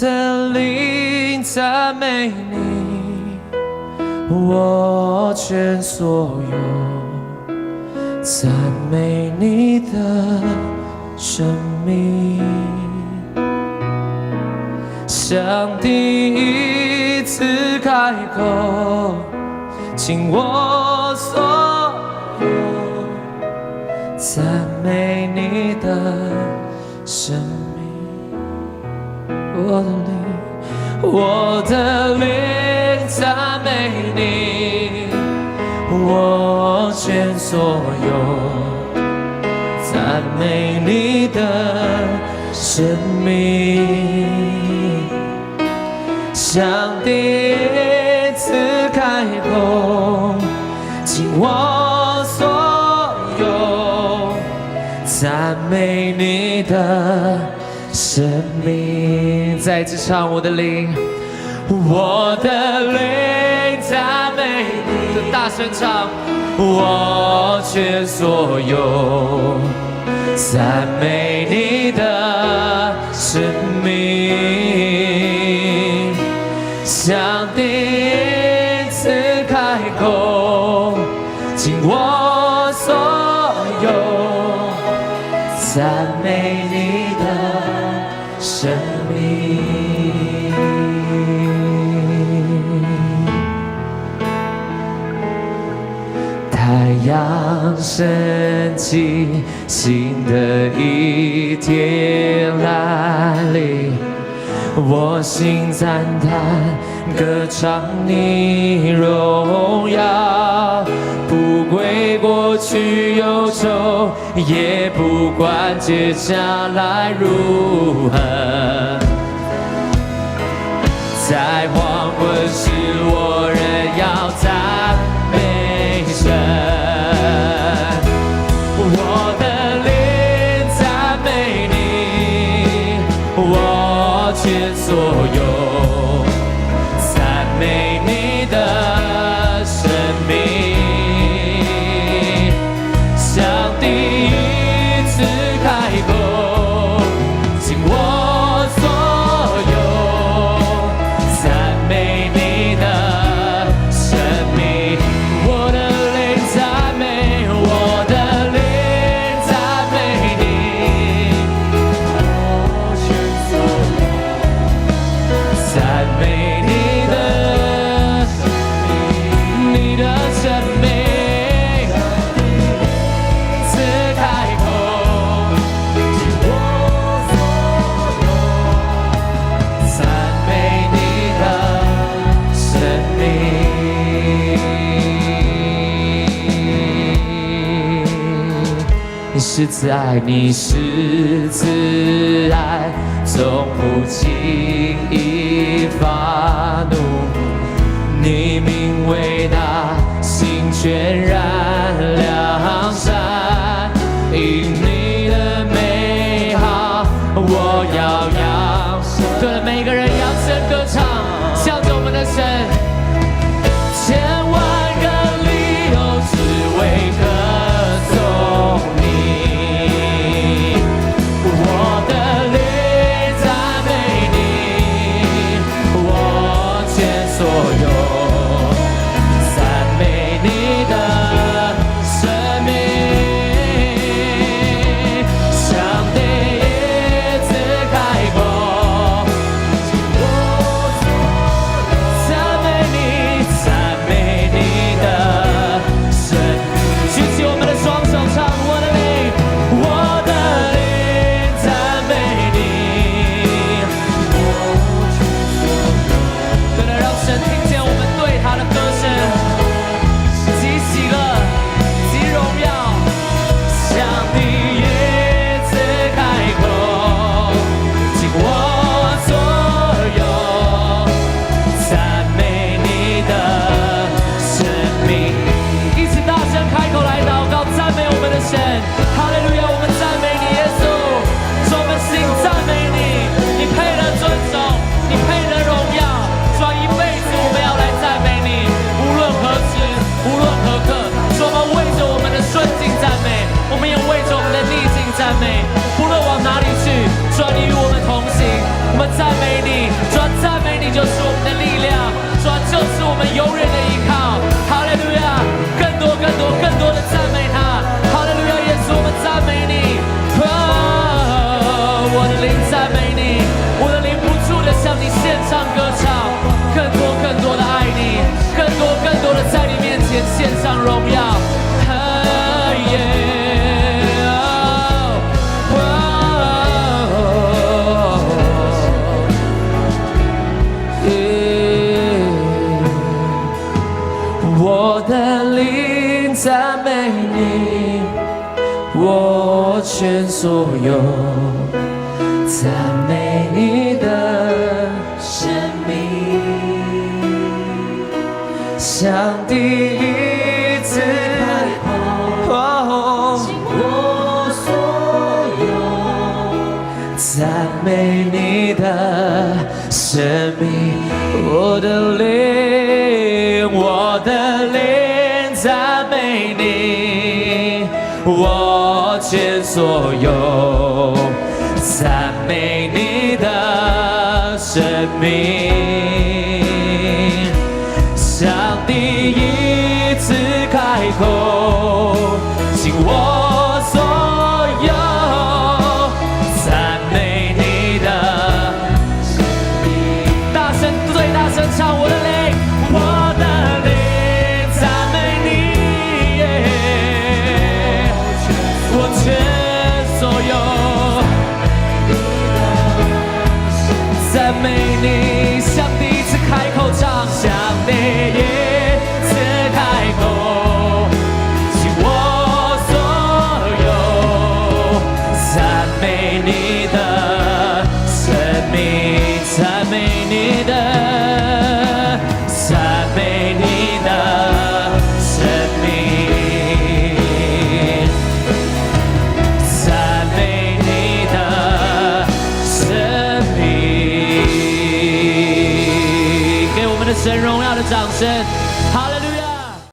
的灵赞美你，我全所有，赞美你的生命。上帝一次开口，尽我所有，赞美你的生命。我的灵赞美你，我全所有，赞美你的生命。上帝一次开口，尽我所有，赞美你的生命。再一次唱我的灵，我的灵赞美你，大声唱，我全所有，赞美你的生命。上帝一次开口，尽我所有，赞美你的生命。太阳升起，新的一天来临，我心赞叹，歌唱你荣耀，不归过去忧愁，也不管接下来如何。在黄昏时，我仍要赞美神。我的灵赞美你，我全所有，赞美你的生命。上帝一次开口，尽我所有，赞美你的生命。我的灵赞美，我的灵赞美你，我全所有，赞美你的生命，你的生命。自开口，尽我所有，赞美你的生命。你是慈爱，你是慈爱，从不轻易发怒。你名伟大，心全然良善，因你的美好，我要扬声。对了，每个人扬声歌唱，向着我们的神。千万个理由只为歌颂你，我的灵赞美你，我全所有，赞美你的生命。上帝一次开口，尽我所有，赞美主啊，赞美你就是我们的力量，主啊，就是我们永远的依靠。哈利路亚！更多、更多、更多的赞美他。哈利路亚！耶稣，我们赞美你。我的灵赞美你，我的灵不住的向你献上歌唱，更多、更多的爱你，更多、更多的在你面前献上荣耀。我的灵赞美你，我全所有赞美你的生命，像第一次开口，尽我所有赞美你的生命，我的灵，我的灵赞美你，我全所有赞美你的生命，像第一次开口，尽我所有赞美你的生命。大声，最大声唱我的灵，我的灵赞美你，我全所有。赞美你，像第一次开口唱，像第一次开口，尽我所有，赞美你的生命，赞美你的，赞美你的生命，赞美你的生命。神荣耀的掌声。